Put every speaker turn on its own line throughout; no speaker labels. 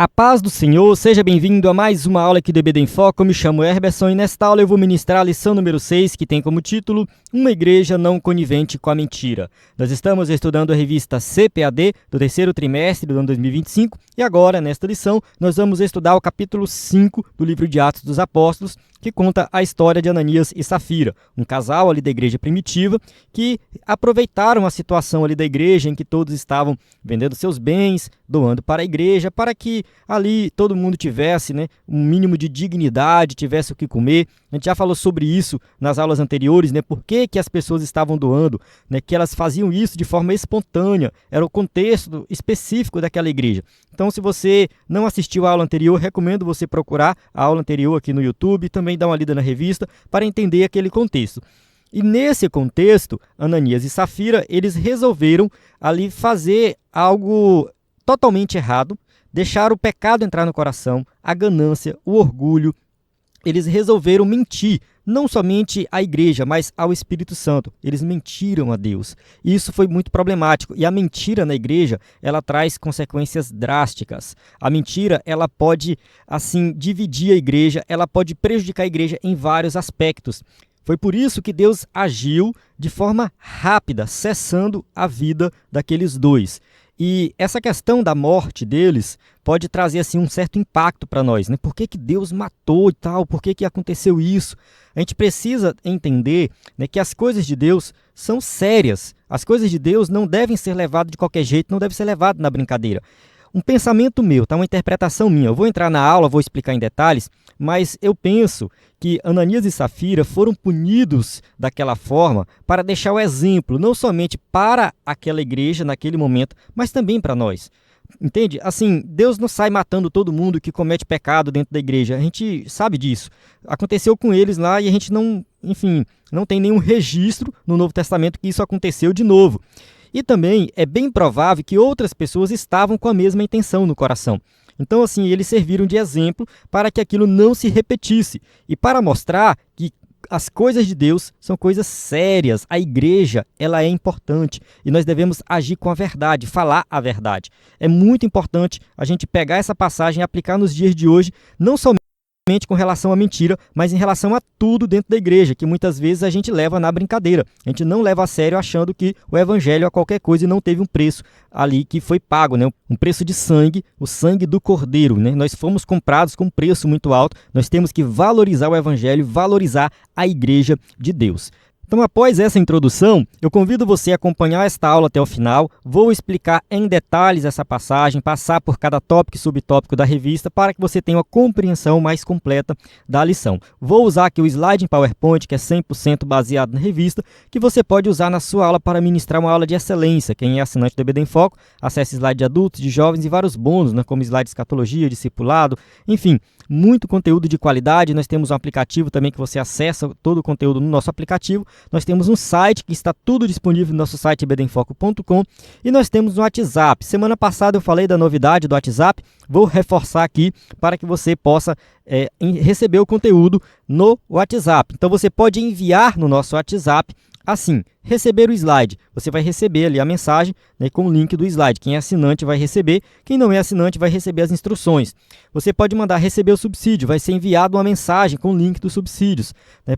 A paz do Senhor, seja bem-vindo a mais uma aula aqui do EBD em Foco. Eu me chamo Herberson e nesta aula eu vou ministrar a lição número 6, que tem como título Uma Igreja Não Conivente com a Mentira. Nós estamos estudando a revista CPAD do terceiro trimestre do ano 2025 e agora, nesta lição, nós vamos estudar o capítulo 5 do livro de Atos dos Apóstolos, que conta a história de Ananias e Safira, um casal ali da igreja primitiva que aproveitaram a situação ali da igreja em que todos estavam vendendo seus bens, doando para a igreja, para que ali todo mundo tivesse, um mínimo de dignidade, tivesse o que comer. A gente já falou sobre isso nas aulas anteriores, por que as pessoas estavam doando, que elas faziam isso de forma espontânea, era o contexto específico daquela igreja. Então, se você não assistiu a aula anterior, recomendo você procurar a aula anterior aqui no YouTube, também dar uma lida na revista para entender aquele contexto. E nesse contexto, Ananias e Safira, eles resolveram ali fazer algo totalmente errado, deixar o pecado entrar no coração, a ganância, o orgulho. Eles resolveram mentir, não somente à igreja, mas ao Espírito Santo. Eles mentiram a Deus. E isso foi muito problemático. E a mentira na igreja, ela traz consequências drásticas. A mentira, ela pode, assim, dividir a igreja, ela pode prejudicar a igreja em vários aspectos. Foi por isso que Deus agiu de forma rápida, cessando a vida daqueles dois. E essa questão da morte deles pode trazer assim, um certo impacto para nós. Por que Deus matou e tal? Por que aconteceu isso? A gente precisa entender que as coisas de Deus são sérias. As coisas de Deus não devem ser levadas de qualquer jeito, não devem ser levadas na brincadeira. Um pensamento meu, uma interpretação minha. Eu vou entrar na aula, vou explicar em detalhes, mas eu penso que Ananias e Safira foram punidos daquela forma para deixar o exemplo, não somente para aquela igreja naquele momento, mas também para nós. Entende? Assim, Deus não sai matando todo mundo que comete pecado dentro da igreja. A gente sabe disso. Aconteceu com eles lá e a gente não tem nenhum registro no Novo Testamento que isso aconteceu de novo. E também é bem provável que outras pessoas estavam com a mesma intenção no coração. Então, assim, eles serviram de exemplo para que aquilo não se repetisse e para mostrar que as coisas de Deus são coisas sérias. A igreja, ela é importante e nós devemos agir com a verdade, falar a verdade. É muito importante a gente pegar essa passagem e aplicar nos dias de hoje, não somente com relação à mentira, mas em relação a tudo dentro da igreja, que muitas vezes a gente leva na brincadeira. A gente não leva a sério achando que o evangelho é qualquer coisa e não teve um preço ali que foi pago, um preço de sangue, o sangue do Cordeiro. Nós fomos comprados com um preço muito alto, nós temos que valorizar o evangelho, valorizar a igreja de Deus. Então, após essa introdução, eu convido você a acompanhar esta aula até o final. Vou explicar em detalhes essa passagem, passar por cada tópico e subtópico da revista para que você tenha uma compreensão mais completa da lição. Vou usar aqui o slide em PowerPoint, que é 100% baseado na revista, que você pode usar na sua aula para ministrar uma aula de excelência. Quem é assinante do EBD em Foco, acesse slide de adultos, de jovens e vários bônus, como slide de escatologia, discipulado, enfim, muito conteúdo de qualidade. Nós temos um aplicativo também que você acessa todo o conteúdo no nosso aplicativo. Nós temos um site que está tudo disponível no nosso site ebdenfoco.com e nós temos um WhatsApp. Semana passada eu falei da novidade do WhatsApp, vou reforçar aqui para que você possa receber o conteúdo no WhatsApp. Então você pode enviar no nosso WhatsApp assim, receber o slide. Você vai receber ali a mensagem com o link do slide. Quem é assinante vai receber, quem não é assinante vai receber as instruções. Você pode mandar receber o subsídio, vai ser enviado uma mensagem com o link dos subsídios.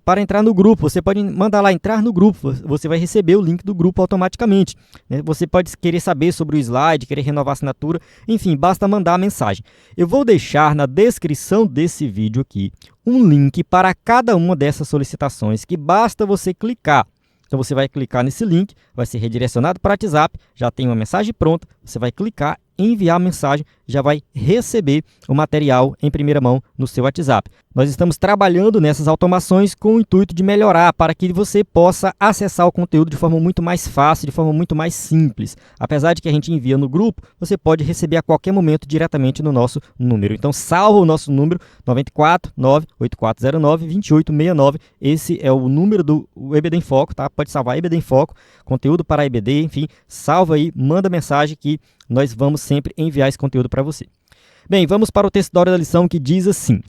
Para entrar no grupo, você pode mandar lá entrar no grupo, você vai receber o link do grupo automaticamente. Você pode querer saber sobre o slide, querer renovar a assinatura, enfim, basta mandar a mensagem. Eu vou deixar na descrição desse vídeo aqui um link para cada uma dessas solicitações, que basta você clicar. Então você vai clicar nesse link, vai ser redirecionado para o WhatsApp, já tem uma mensagem pronta, você vai clicar, enviar a mensagem, já vai receber o material em primeira mão no seu WhatsApp. Nós estamos trabalhando nessas automações com o intuito de melhorar para que você possa acessar o conteúdo de forma muito mais fácil, de forma muito mais simples. Apesar de que a gente envia no grupo, você pode receber a qualquer momento diretamente no nosso número. Então salva o nosso número 94 98409 2869. Esse é o número do EBD em Foco, tá? Pode salvar EBD em Foco, conteúdo para EBD, enfim, salva aí, manda mensagem que nós vamos sempre enviar esse conteúdo para você. Bem, vamos para o texto da hora da lição que diz assim: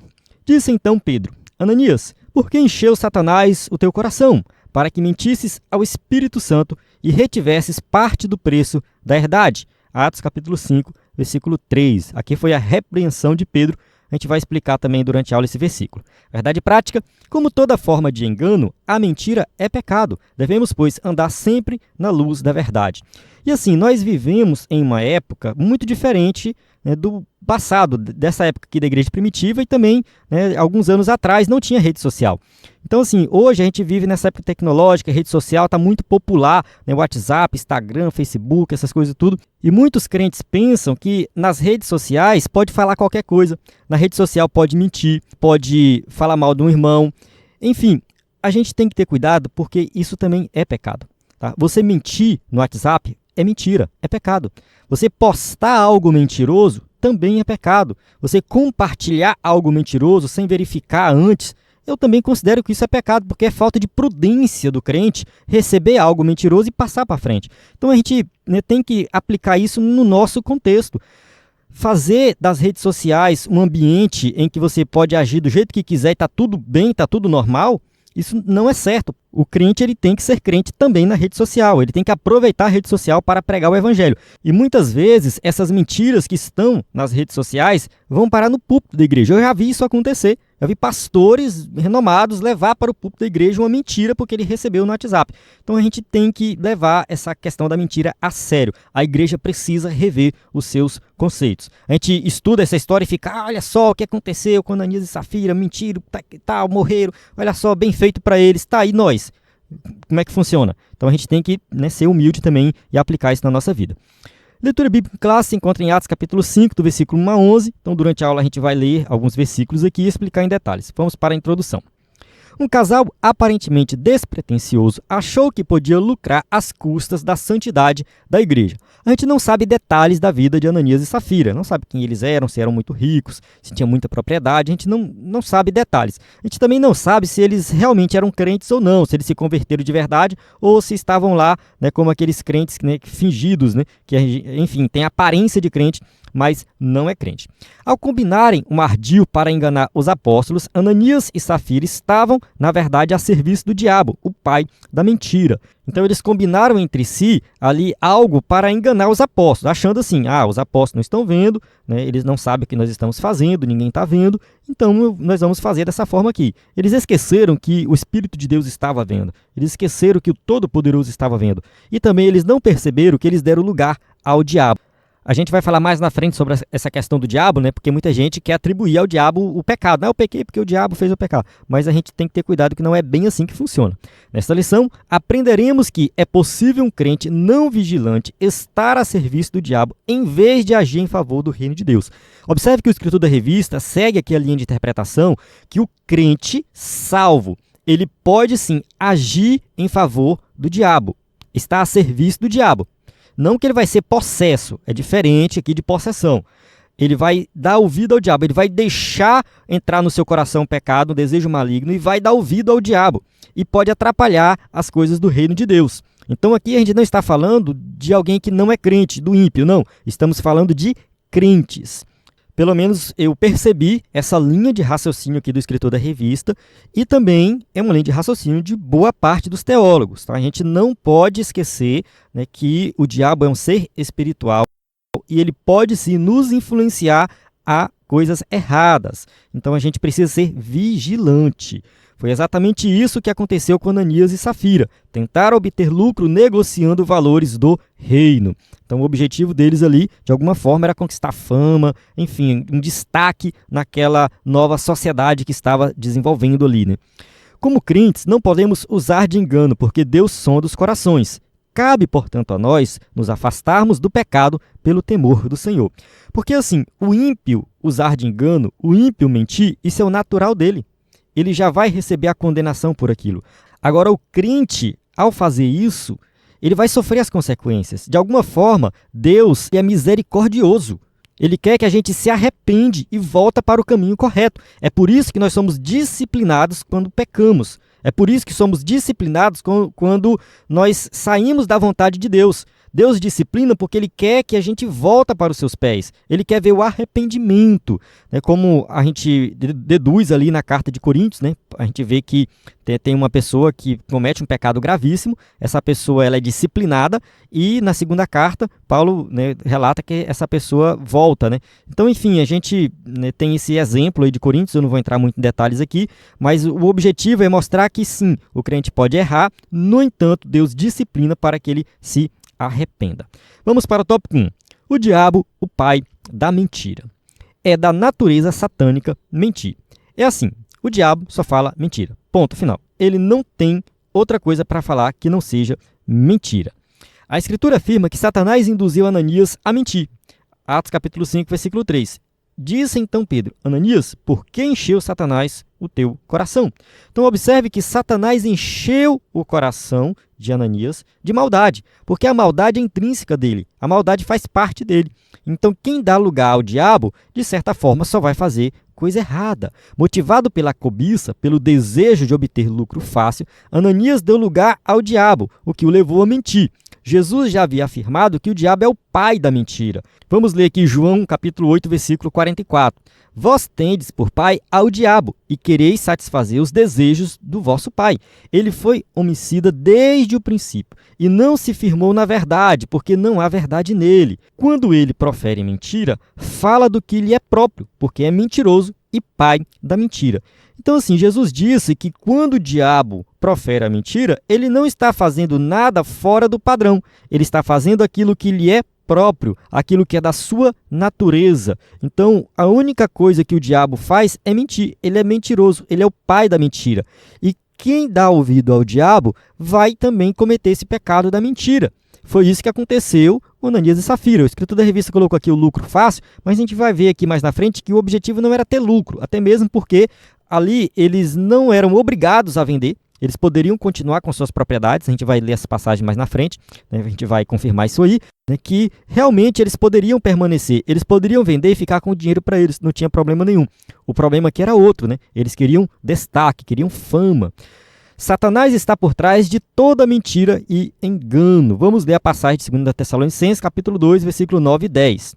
Disse então Pedro: Ananias, por que encheu Satanás o teu coração, para que mentisses ao Espírito Santo e retivesses parte do preço da herdade, Atos capítulo 5, versículo 3. Aqui foi a repreensão de Pedro. A gente vai explicar também durante a aula esse versículo. Verdade prática, como toda forma de engano, a mentira é pecado. Devemos, pois, andar sempre na luz da verdade. E assim, nós vivemos em uma época muito diferente, né, do passado, dessa época aqui da igreja primitiva, e também, né, alguns anos atrás não tinha rede social. Então, assim, hoje a gente vive nessa época tecnológica, a rede social está muito popular, né, WhatsApp, Instagram, Facebook, essas coisas tudo. E muitos crentes pensam que nas redes sociais pode falar qualquer coisa. Na rede social pode mentir, pode falar mal de um irmão. Enfim, a gente tem que ter cuidado porque isso também é pecado. Tá? Você mentir no WhatsApp é mentira, é pecado. Você postar algo mentiroso também é pecado. Você compartilhar algo mentiroso sem verificar antes, eu também considero que isso é pecado, porque é falta de prudência do crente receber algo mentiroso e passar para frente. Então a gente, né, tem que aplicar isso no nosso contexto. Fazer das redes sociais um ambiente em que você pode agir do jeito que quiser e está tudo bem, está tudo normal, isso não é certo. O crente ele tem que ser crente também na rede social. Ele tem que aproveitar a rede social para pregar o evangelho. E muitas vezes essas mentiras que estão nas redes sociais vão parar no púlpito da igreja. Eu já vi isso acontecer. Eu vi pastores renomados levar para o púlpito da igreja uma mentira porque ele recebeu no WhatsApp. Então a gente tem que levar essa questão da mentira a sério. A igreja precisa rever os seus conceitos. A gente estuda essa história e fica, olha só o que aconteceu com Ananias e Safira, mentiram, tal, morreram, olha só, bem feito para eles, tá, e nós? Como é que funciona? Então a gente tem que, né, ser humilde também e aplicar isso na nossa vida. Leitura bíblica clássica se encontra em Atos capítulo 5, do versículo 1 a 11. Então durante a aula a gente vai ler alguns versículos aqui e explicar em detalhes. Vamos para a introdução. Um casal aparentemente despretensioso achou que podia lucrar às custas da santidade da igreja. A gente não sabe detalhes da vida de Ananias e Safira, não sabe quem eles eram, se eram muito ricos, se tinham muita propriedade, a gente não sabe detalhes. A gente também não sabe se eles realmente eram crentes ou não, se eles se converteram de verdade ou se estavam lá, né, como aqueles crentes, né, fingidos, né, que enfim, tem aparência de crente, mas não é crente. Ao combinarem um ardil para enganar os apóstolos, Ananias e Safira estavam, na verdade, a serviço do diabo, o pai da mentira. Então eles combinaram entre si ali algo para enganar os apóstolos, achando assim, os apóstolos não estão vendo, né, eles não sabem o que nós estamos fazendo, ninguém está vendo, então nós vamos fazer dessa forma aqui. Eles esqueceram que o Espírito de Deus estava vendo, eles esqueceram que o Todo-Poderoso estava vendo, e também eles não perceberam que eles deram lugar ao diabo. A gente vai falar mais na frente sobre essa questão do diabo, né? Porque muita gente quer atribuir ao diabo o pecado. Não, eu pequei porque o diabo fez o pecado. Mas a gente tem que ter cuidado que não é bem assim que funciona. Nesta lição, aprenderemos que é possível um crente não vigilante estar a serviço do diabo em vez de agir em favor do reino de Deus. Observe que o escritor da revista segue aqui a linha de interpretação que o crente salvo, ele pode sim agir em favor do diabo, está a serviço do diabo. Não que ele vai ser possesso, é diferente aqui de possessão. Ele vai dar ouvido ao diabo, ele vai deixar entrar no seu coração o pecado, o desejo maligno, e vai dar ouvido ao diabo. E pode atrapalhar as coisas do reino de Deus. Então aqui a gente não está falando de alguém que não é crente, do ímpio, não. Estamos falando de crentes. Pelo menos eu percebi essa linha de raciocínio aqui do escritor da revista e também é uma linha de raciocínio de boa parte dos teólogos. Tá? A gente não pode esquecer, né, que o diabo é um ser espiritual e ele pode sim nos influenciar a coisas erradas. Então a gente precisa ser vigilante. Foi exatamente isso que aconteceu com Ananias e Safira. Tentaram obter lucro negociando valores do reino. Então o objetivo deles ali, de alguma forma, era conquistar fama, enfim, um destaque naquela nova sociedade que estava desenvolvendo ali, né? Como crentes, não podemos usar de engano, porque Deus sonda os corações. Cabe, portanto, a nós nos afastarmos do pecado pelo temor do Senhor. Porque assim, o ímpio usar de engano, o ímpio mentir, isso é o natural dele. Ele já vai receber a condenação por aquilo. Agora, o crente, ao fazer isso, ele vai sofrer as consequências. De alguma forma, Deus é misericordioso. Ele quer que a gente se arrepende e volta para o caminho correto. É por isso que nós somos disciplinados quando pecamos. É por isso que somos disciplinados quando nós saímos da vontade de Deus. Deus disciplina porque Ele quer que a gente volta para os seus pés. Ele quer ver o arrependimento. Né? Como a gente deduz ali na carta de Coríntios, né? A gente vê que tem uma pessoa que comete um pecado gravíssimo, essa pessoa ela é disciplinada e na segunda carta, Paulo, né, relata que essa pessoa volta. Né? Então, enfim, a gente, né, tem esse exemplo aí de Coríntios, eu não vou entrar muito em detalhes aqui, mas o objetivo é mostrar que sim, o crente pode errar, no entanto, Deus disciplina para que ele se arrependa. Vamos para o tópico 1. O diabo, o pai da mentira. É da natureza satânica mentir. É assim, o diabo só fala mentira. Ponto final. Ele não tem outra coisa para falar que não seja mentira. A Escritura afirma que Satanás induziu Ananias a mentir. Atos capítulo 5, versículo 3. Disse então Pedro: Ananias, por que encheu Satanás o teu coração? Então observe que Satanás encheu o coração de Ananias de maldade, porque a maldade é intrínseca dele, a maldade faz parte dele. Então quem dá lugar ao diabo, de certa forma, só vai fazer coisa errada. Motivado pela cobiça, pelo desejo de obter lucro fácil, Ananias deu lugar ao diabo, o que o levou a mentir. Jesus já havia afirmado que o diabo é o pai da mentira. Vamos ler aqui João capítulo 8, versículo 44. Vós tendes por pai ao diabo, e quereis satisfazer os desejos do vosso pai. Ele foi homicida desde o princípio, e não se firmou na verdade, porque não há verdade nele. Quando ele profere mentira, fala do que lhe é próprio, porque é mentiroso e pai da mentira. Então, assim, Jesus disse que quando o diabo profere a mentira, ele não está fazendo nada fora do padrão. Ele está fazendo aquilo que lhe é próprio, aquilo que é da sua natureza. Então, a única coisa que o diabo faz é mentir. Ele é mentiroso, ele é o pai da mentira. E quem dá ouvido ao diabo vai também cometer esse pecado da mentira. Foi isso que aconteceu com Ananias e Safira. O escritor da revista colocou aqui o lucro fácil, mas a gente vai ver aqui mais na frente que o objetivo não era ter lucro, até mesmo porque ali eles não eram obrigados a vender, eles poderiam continuar com suas propriedades, a gente vai ler essa passagem mais na frente, né, a gente vai confirmar isso aí, né, que realmente eles poderiam permanecer, eles poderiam vender e ficar com o dinheiro para eles, não tinha problema nenhum. O problema aqui era outro, né? Eles queriam destaque, queriam fama. Satanás está por trás de toda mentira e engano. Vamos ler a passagem de 2 Tessalonicenses, capítulo 2, versículo 9 e 10.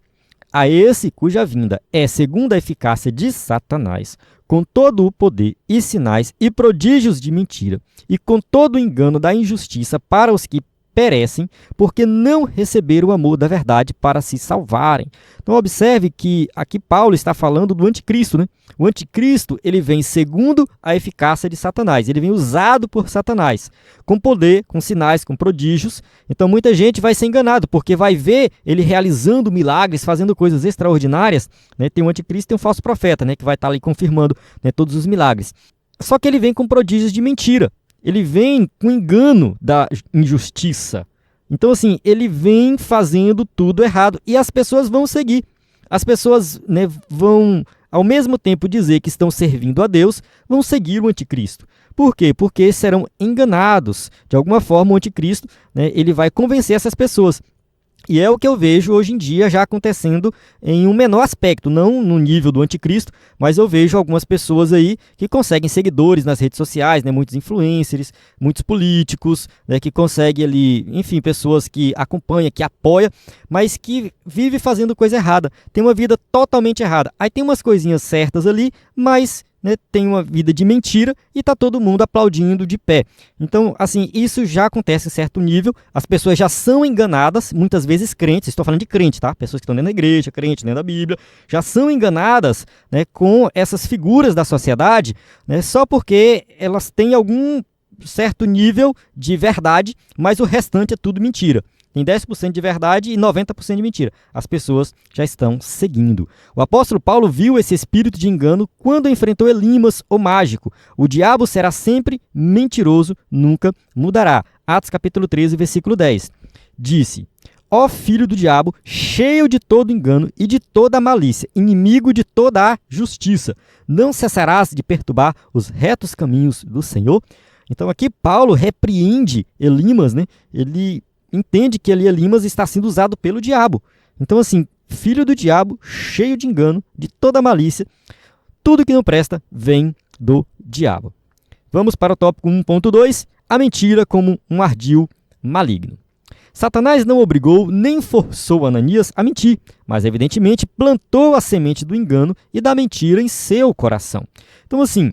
A esse cuja vinda é segundo a eficácia de Satanás, com todo o poder e sinais e prodígios de mentira, e com todo o engano da injustiça para os que perecem, porque não receberam o amor da verdade para se salvarem. Então observe que aqui Paulo está falando do anticristo, né? O anticristo, ele vem segundo a eficácia de Satanás, ele vem usado por Satanás, com poder, com sinais, com prodígios. Então muita gente vai ser enganado, porque vai ver ele realizando milagres, fazendo coisas extraordinárias, né? Tem o anticristo e tem um falso profeta, né? Que vai estar ali confirmando, né, todos os milagres. Só que ele vem com prodígios de mentira. Ele vem com engano da injustiça. Então, assim, ele vem fazendo tudo errado e as pessoas vão seguir. As pessoas, né, vão, ao mesmo tempo, dizer que estão servindo a Deus, vão seguir o anticristo. Por quê? Porque serão enganados. De alguma forma, o anticristo, né, ele vai convencer essas pessoas. E é o que eu vejo hoje em dia já acontecendo em um menor aspecto, não no nível do anticristo, mas eu vejo algumas pessoas aí que conseguem seguidores nas redes sociais, né, muitos influencers, muitos políticos, né, que conseguem ali, enfim, pessoas que acompanham, que apoiam, mas que vivem fazendo coisa errada, tem uma vida totalmente errada. Aí tem umas coisinhas certas ali, mas, né, tem uma vida de mentira e está todo mundo aplaudindo de pé. Então, assim, isso já acontece em certo nível, as pessoas já são enganadas, muitas vezes crentes, estou falando de crente, tá? Pessoas que estão dentro da igreja, crente dentro da Bíblia, já são enganadas, né, com essas figuras da sociedade, né, só porque elas têm algum certo nível de verdade, mas o restante é tudo mentira. Tem 10% de verdade e 90% de mentira. As pessoas já estão seguindo. O apóstolo Paulo viu esse espírito de engano quando enfrentou Elimas, o mágico. O diabo será sempre mentiroso, nunca mudará. Atos capítulo 13, versículo 10. Disse: ó filho do diabo, cheio de todo engano e de toda malícia, inimigo de toda a justiça, não cessarás de perturbar os retos caminhos do Senhor? Então aqui Paulo repreende Elimas, né? Ele entende que ali Elimas está sendo usado pelo diabo. Então, assim, filho do diabo, cheio de engano, de toda malícia, tudo que não presta vem do diabo. Vamos para o tópico 1.2, a mentira como um ardil maligno. Satanás não obrigou nem forçou Ananias a mentir, mas evidentemente plantou a semente do engano e da mentira em seu coração. Então, assim,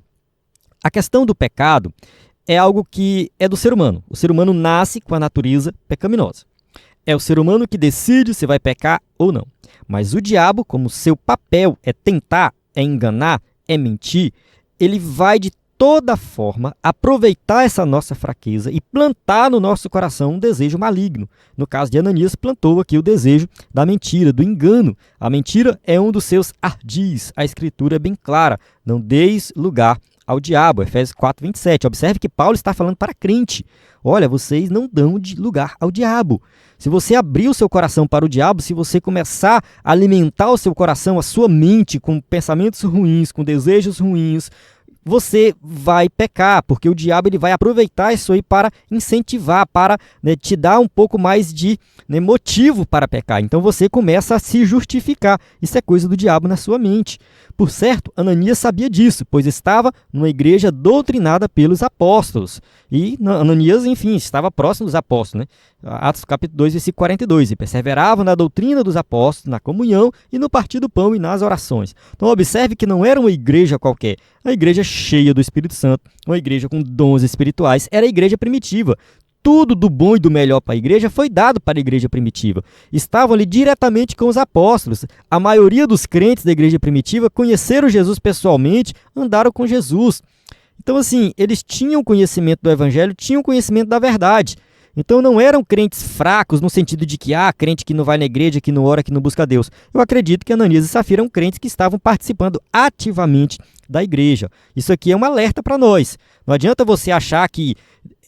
a questão do pecado é algo que é do ser humano. O ser humano nasce com a natureza pecaminosa. É o ser humano que decide se vai pecar ou não. Mas o diabo, como seu papel é tentar, é enganar, é mentir, ele vai de toda forma aproveitar essa nossa fraqueza e plantar no nosso coração um desejo maligno. No caso de Ananias, plantou aqui o desejo da mentira, do engano. A mentira é um dos seus ardis. A escritura é bem clara. Não deis lugar ao diabo. Efésios 4:27. Observe que Paulo está falando para crente. Olha, vocês não dão lugar ao diabo. Se você abrir o seu coração para o diabo, se você começar a alimentar o seu coração, a sua mente com pensamentos ruins, com desejos ruins, você vai pecar, porque o diabo ele vai aproveitar isso aí para incentivar, para te dar um pouco mais de motivo para pecar. Então você começa a se justificar. Isso é coisa do diabo na sua mente. Por certo, Ananias sabia disso, pois estava numa igreja doutrinada pelos apóstolos. E Ananias, enfim, estava próximo dos apóstolos, né? Atos capítulo 2, versículo 42. E perseveravam na doutrina dos apóstolos, na comunhão e no partir do pão e nas orações. Então observe que não era uma igreja qualquer, uma igreja cheia do Espírito Santo, uma igreja com dons espirituais, era a igreja primitiva. Tudo do bom e do melhor para a igreja foi dado para a igreja primitiva. Estavam ali diretamente com os apóstolos. A maioria dos crentes da igreja primitiva conheceram Jesus pessoalmente, andaram com Jesus. Então, assim, eles tinham conhecimento do evangelho, tinham conhecimento da verdade. Então, não eram crentes fracos no sentido de que, crente que não vai na igreja, que não ora, que não busca Deus. Eu acredito que Ananias e Safira eram crentes que estavam participando ativamente da igreja. Isso aqui é um alerta para nós. Não adianta você achar que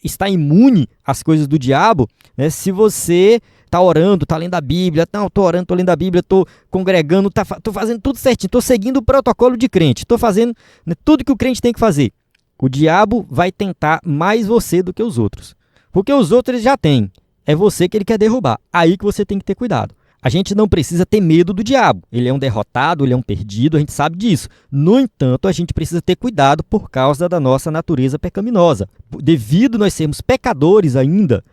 está imune às coisas do diabo, né? Se você está orando, está lendo a Bíblia, não, estou orando, estou lendo a Bíblia, estou congregando, estou fazendo tudo certinho, estou seguindo o protocolo de crente, estou fazendo tudo que o crente tem que fazer. O diabo vai tentar mais você do que os outros, porque os outros ele já têm, é você que ele quer derrubar, aí que você tem que ter cuidado. A gente não precisa ter medo do diabo. Ele é um derrotado, ele é um perdido, a gente sabe disso. No entanto, a gente precisa ter cuidado por causa da nossa natureza pecaminosa. Devido nós sermos pecadores ainda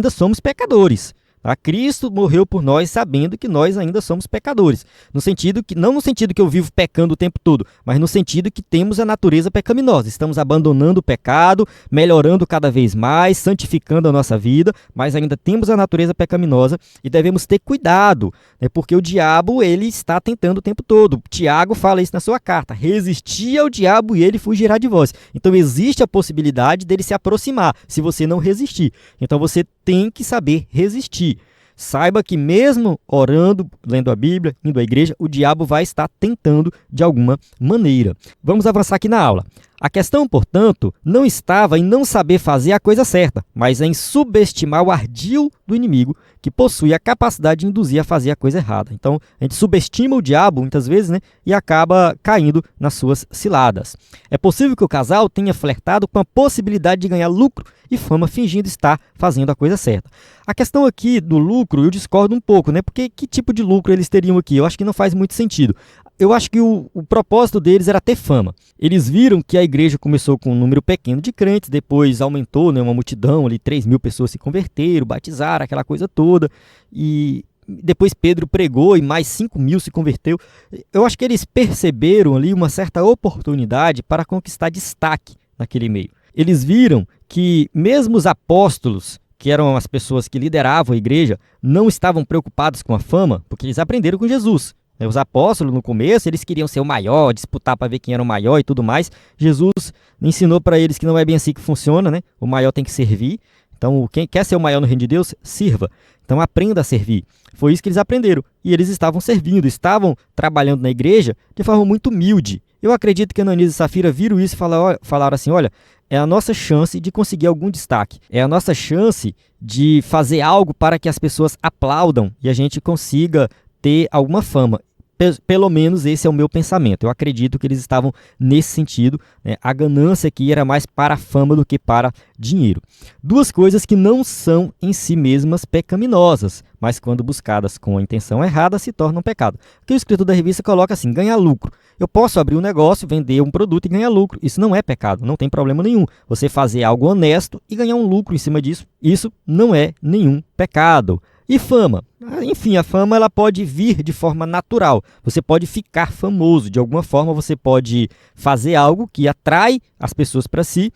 somos pecadores. Cristo morreu por nós sabendo que nós ainda somos pecadores. Não no sentido que eu vivo pecando o tempo todo, mas no sentido que temos a natureza pecaminosa. Estamos abandonando o pecado, melhorando cada vez mais, santificando a nossa vida, mas ainda temos a natureza pecaminosa e devemos ter cuidado, né, porque o diabo ele está tentando o tempo todo. Tiago fala isso na sua carta. Resisti ao diabo e ele fugirá de vós. Então existe a possibilidade dele se aproximar, se você não resistir. Então você tem que saber resistir. Saiba que mesmo orando, lendo a Bíblia, indo à igreja, o diabo vai estar tentando de alguma maneira. Vamos avançar aqui na aula. A questão, portanto, não estava em não saber fazer a coisa certa, mas em subestimar o ardil do inimigo, que possui a capacidade de induzir a fazer a coisa errada. Então, a gente subestima o diabo, muitas vezes, né, e acaba caindo nas suas ciladas. É possível que o casal tenha flertado com a possibilidade de ganhar lucro e fama fingindo estar fazendo a coisa certa. A questão aqui do lucro, eu discordo um pouco, né, porque que tipo de lucro eles teriam aqui? Eu acho que não faz muito sentido. Eu acho que o propósito deles era ter fama. Eles viram que a igreja começou com um número pequeno de crentes, depois aumentou, né, uma multidão, ali 3.000 pessoas se converteram, batizaram, aquela coisa toda, e depois Pedro pregou e mais 5.000 se converteu. Eu acho que eles perceberam ali uma certa oportunidade para conquistar destaque naquele meio. Eles viram que mesmo os apóstolos, que eram as pessoas que lideravam a igreja, não estavam preocupados com a fama, porque eles aprenderam com Jesus. Os apóstolos, no começo, eles queriam ser o maior, disputar para ver quem era o maior e tudo mais. Jesus ensinou para eles que não é bem assim que funciona, né? O maior tem que servir. Então, quem quer ser o maior no reino de Deus, sirva. Então, aprenda a servir. Foi isso que eles aprenderam. E eles estavam servindo, estavam trabalhando na igreja de forma muito humilde. Eu acredito que Ananias e Safira viram isso e falaram assim, olha, é a nossa chance de conseguir algum destaque. É a nossa chance de fazer algo para que as pessoas aplaudam e a gente consiga ter alguma fama. Pelo menos esse é o meu pensamento. Eu acredito que eles estavam nesse sentido, né? A ganância aqui era mais para a fama do que para dinheiro. Duas coisas que não são em si mesmas pecaminosas, mas quando buscadas com a intenção errada se tornam pecado. Porque o escritor da revista coloca assim, ganhar lucro. Eu posso abrir um negócio, vender um produto e ganhar lucro. Isso não é pecado, não tem problema nenhum. Você fazer algo honesto e ganhar um lucro em cima disso, isso não é nenhum pecado. E fama? Enfim, a fama ela pode vir de forma natural. Você pode ficar famoso. De alguma forma, você pode fazer algo que atrai as pessoas para si,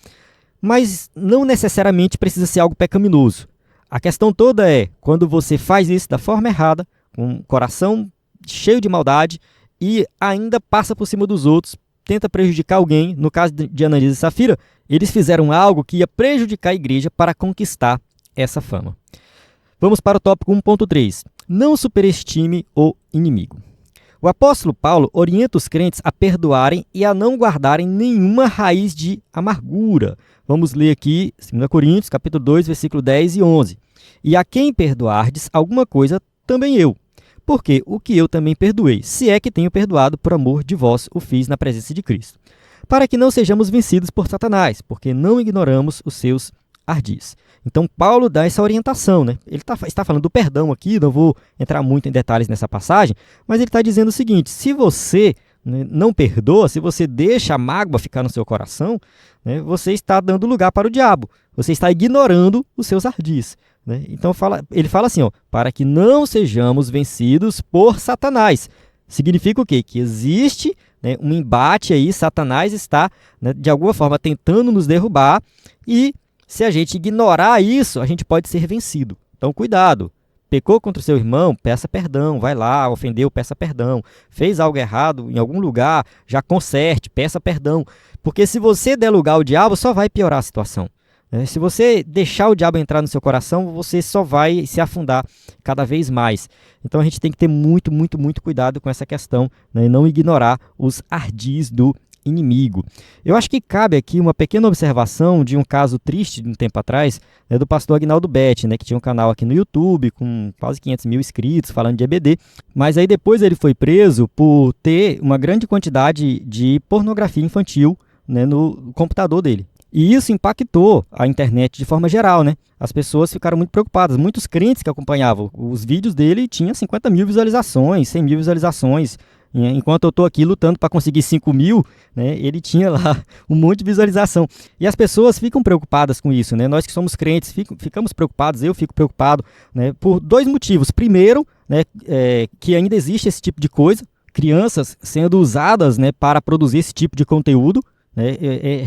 mas não necessariamente precisa ser algo pecaminoso. A questão toda é, quando você faz isso da forma errada, com um coração cheio de maldade, e ainda passa por cima dos outros, tenta prejudicar alguém. No caso de Ananias e Safira, eles fizeram algo que ia prejudicar a igreja para conquistar essa fama. Vamos para o tópico 1.3. Não superestime o inimigo. O apóstolo Paulo orienta os crentes a perdoarem e a não guardarem nenhuma raiz de amargura. Vamos ler aqui 2 Coríntios, capítulo 2, versículo 10 e 11. E a quem perdoardes alguma coisa, também eu. Porque o que eu também perdoei, se é que tenho perdoado por amor de vós, o fiz na presença de Cristo. Para que não sejamos vencidos por Satanás, porque não ignoramos os seus ardis. Então, Paulo dá essa orientação, né? Ele está falando do perdão aqui, não vou entrar muito em detalhes nessa passagem, mas ele está dizendo o seguinte, se você não perdoa, se você deixa a mágoa ficar no seu coração, né, você está dando lugar para o diabo, você está ignorando os seus ardis. Né? Então, ele fala assim, ó, para que não sejamos vencidos por Satanás. Significa o quê? Que existe, né, um embate aí, Satanás está, né, de alguma forma tentando nos derrubar e se a gente ignorar isso, a gente pode ser vencido. Então, cuidado. Pecou contra o seu irmão, peça perdão. Vai lá, ofendeu, peça perdão. Fez algo errado em algum lugar, já conserte, peça perdão. Porque se você der lugar ao diabo, só vai piorar a situação. Se você deixar o diabo entrar no seu coração, você só vai se afundar cada vez mais. Então, a gente tem que ter muito, muito, muito cuidado com essa questão, né, e não ignorar os ardis do inimigo. Eu acho que cabe aqui uma pequena observação de um caso triste de um tempo atrás, né, do pastor Agnaldo Betti, né, que tinha um canal aqui no YouTube com quase 500 mil inscritos falando de EBD, mas aí depois ele foi preso por ter uma grande quantidade de pornografia infantil, né, no computador dele. E isso impactou a internet de forma geral, né? As pessoas ficaram muito preocupadas. Muitos crentes que acompanhavam os vídeos dele tinham 50 mil visualizações, 100 mil visualizações. Enquanto eu estou aqui lutando para conseguir 5 mil, né, ele tinha lá um monte de visualização. E as pessoas ficam preocupadas com isso, né? Nós que somos crentes ficamos preocupados, eu fico preocupado, né, por dois motivos. Primeiro, né, que ainda existe esse tipo de coisa, crianças sendo usadas, né, para produzir esse tipo de conteúdo.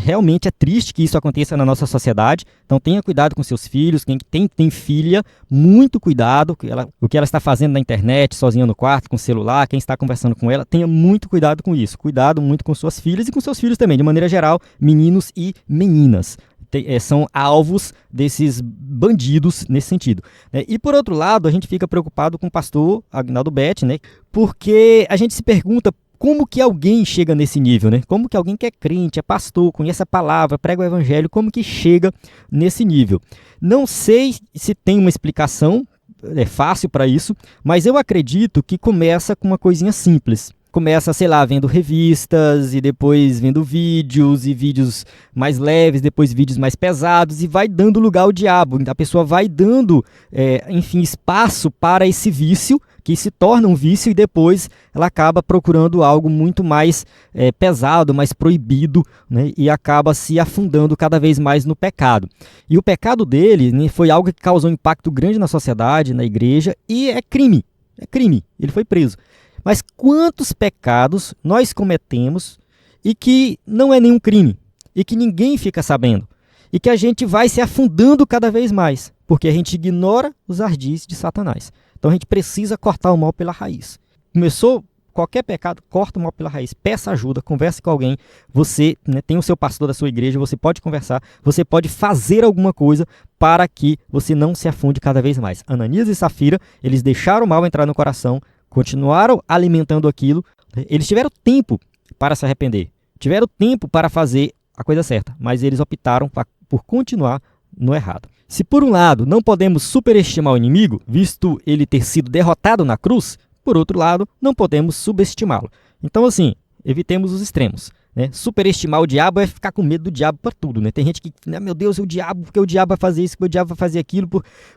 Realmente é triste que isso aconteça na nossa sociedade. Então tenha cuidado com seus filhos. Quem tem filha, muito cuidado o que ela está fazendo na internet, sozinha no quarto, com o celular, quem está conversando com ela, tenha muito cuidado com isso. Cuidado muito com suas filhas e com seus filhos também, de maneira geral, meninos e meninas. São alvos desses bandidos nesse sentido. E por outro lado, a gente fica preocupado com o pastor Agnaldo Betti, né, porque a gente se pergunta como que alguém chega nesse nível, né? Como que alguém que é crente, é pastor, conhece a palavra, prega o evangelho, como que chega nesse nível? Não sei se tem uma explicação fácil para isso, mas eu acredito que começa com uma coisinha simples. Começa, sei lá, vendo revistas e depois vendo vídeos e vídeos mais leves, depois vídeos mais pesados e vai dando lugar ao diabo. A pessoa vai dando, enfim, espaço para esse vício que se torna um vício e depois ela acaba procurando algo muito mais pesado, mais proibido, né, e acaba se afundando cada vez mais no pecado. E o pecado dele, né, foi algo que causou um impacto grande na sociedade, na igreja, e é crime. É crime. Ele foi preso. Mas quantos pecados nós cometemos e que não é nenhum crime, e que ninguém fica sabendo, e que a gente vai se afundando cada vez mais, porque a gente ignora os ardis de Satanás. Então a gente precisa cortar o mal pela raiz. Começou qualquer pecado, corta o mal pela raiz, peça ajuda, converse com alguém. Você, né, tem o seu pastor da sua igreja, você pode conversar, você pode fazer alguma coisa para que você não se afunde cada vez mais. Ananias e Safira, eles deixaram o mal entrar no coração, continuaram alimentando aquilo, eles tiveram tempo para se arrepender, tiveram tempo para fazer a coisa certa, mas eles optaram por continuar no errado. Se por um lado não podemos superestimar o inimigo, visto ele ter sido derrotado na cruz, por outro lado, não podemos subestimá-lo. Então, assim, evitemos os extremos. Né? Superestimar o diabo é ficar com medo do diabo para tudo. Né? Tem gente que, meu Deus, é o diabo, porque o diabo vai fazer isso, porque o diabo vai fazer aquilo.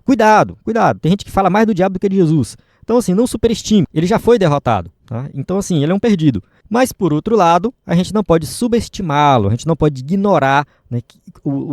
Cuidado, cuidado. Tem gente que fala mais do diabo do que de Jesus. Então, assim, não superestime. Ele já foi derrotado. Tá? Então, assim, ele é um perdido. Mas, por outro lado, a gente não pode subestimá-lo, a gente não pode ignorar, né,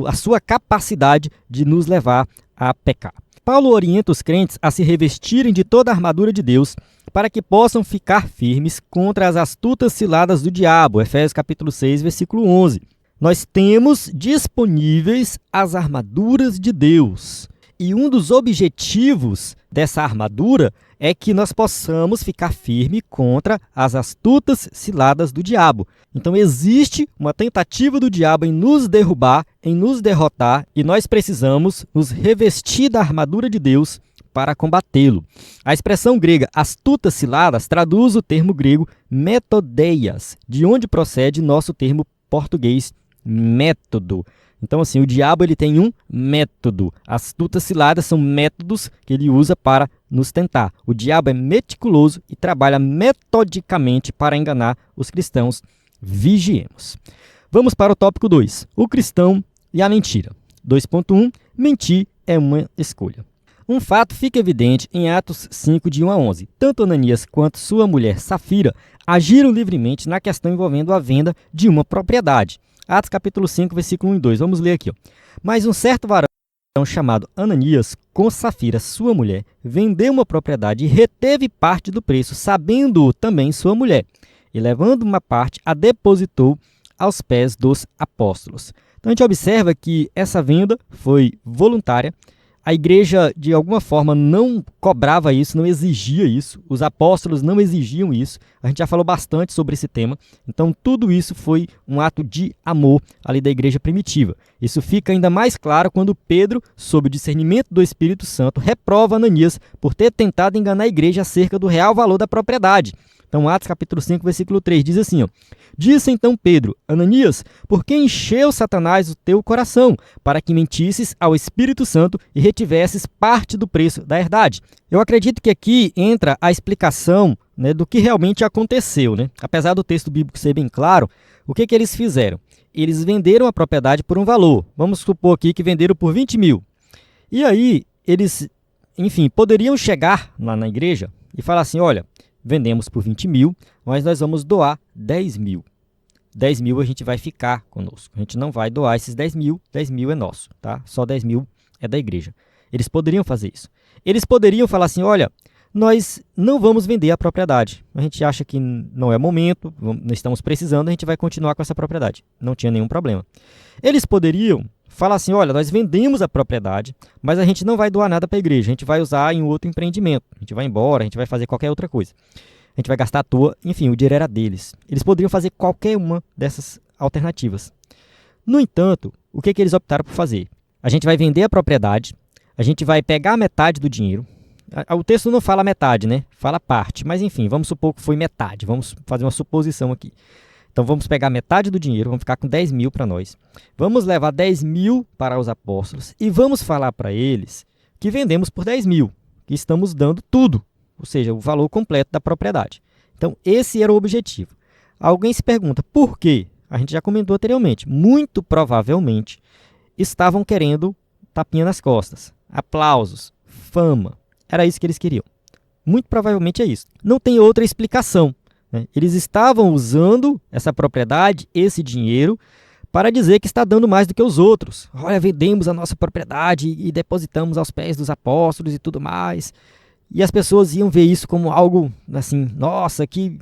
a sua capacidade de nos levar a pecar. Paulo orienta os crentes a se revestirem de toda a armadura de Deus para que possam ficar firmes contra as astutas ciladas do diabo. Efésios capítulo 6, versículo 11. Nós temos disponíveis as armaduras de Deus. E um dos objetivos dessa armadura é que nós possamos ficar firme contra as astutas ciladas do diabo. Então existe uma tentativa do diabo em nos derrubar, em nos derrotar, e nós precisamos nos revestir da armadura de Deus para combatê-lo. A expressão grega astutas ciladas traduz o termo grego metodeias, de onde procede nosso termo português método. Então, assim, o diabo ele tem um método. Astutas ciladas são métodos que ele usa para nos tentar. O diabo é meticuloso e trabalha metodicamente para enganar os cristãos. Vigiemos. Vamos para o tópico 2. O cristão e a mentira. 2.1. Mentir é uma escolha. Um fato fica evidente em Atos 5, de 1 a 11. Tanto Ananias quanto sua mulher Safira agiram livremente na questão envolvendo a venda de uma propriedade. Atos capítulo 5, versículo 1 e 2. Vamos ler aqui. Mas um certo varão chamado Ananias, com Safira, sua mulher, vendeu uma propriedade e reteve parte do preço, sabendo-o também sua mulher. E levando uma parte, a depositou aos pés dos apóstolos. Então a gente observa que essa venda foi voluntária. A igreja, de alguma forma, não cobrava isso, não exigia isso. Os apóstolos não exigiam isso. A gente já falou bastante sobre esse tema. Então, tudo isso foi um ato de amor ali da igreja primitiva. Isso fica ainda mais claro quando Pedro, sob o discernimento do Espírito Santo, reprova Ananias por ter tentado enganar a igreja acerca do real valor da propriedade. Então, Atos capítulo 5, versículo 3, diz assim, Disse então Pedro, Ananias, por que encheu Satanás o teu coração, para que mentisses ao Espírito Santo e retivesses parte do preço da herdade? Eu acredito que aqui entra a explicação, né, do que realmente aconteceu. Né? Apesar do texto bíblico ser bem claro, o que eles fizeram? Eles venderam a propriedade por um valor. Vamos supor aqui que venderam por 20 mil. E aí, eles, enfim, poderiam chegar lá na igreja e falar assim, olha, vendemos por 20 mil, mas nós vamos doar 10 mil. 10 mil a gente vai ficar conosco. A gente não vai doar esses 10 mil é nosso, tá? Só 10 mil é da igreja. Eles poderiam fazer isso. Eles poderiam falar assim, olha, nós não vamos vender a propriedade. A gente acha que não é momento, não estamos precisando, a gente vai continuar com essa propriedade. Não tinha nenhum problema. Eles poderiam falar assim, olha, nós vendemos a propriedade, mas a gente não vai doar nada para a igreja, a gente vai usar em outro empreendimento, a gente vai embora, a gente vai fazer qualquer outra coisa. A gente vai gastar à toa, enfim, o dinheiro era deles. Eles poderiam fazer qualquer uma dessas alternativas. No entanto, o que eles optaram por fazer? A gente vai vender a propriedade, a gente vai pegar metade do dinheiro. O texto não fala metade, né? Fala parte, mas enfim, vamos supor que foi metade, vamos fazer uma suposição aqui. Então vamos pegar metade do dinheiro, vamos ficar com 10 mil para nós. Vamos levar 10 mil para os apóstolos e vamos falar para eles que vendemos por 10 mil, que estamos dando tudo, ou seja, o valor completo da propriedade. Então esse era o objetivo. Alguém se pergunta, por quê? A gente já comentou anteriormente. Muito provavelmente estavam querendo tapinha nas costas, aplausos, fama. Era isso que eles queriam. Muito provavelmente é isso. Não tem outra explicação. Eles estavam usando essa propriedade, esse dinheiro, para dizer que está dando mais do que os outros. Olha, vendemos a nossa propriedade e depositamos aos pés dos apóstolos e tudo mais. E as pessoas iam ver isso como algo assim, nossa, que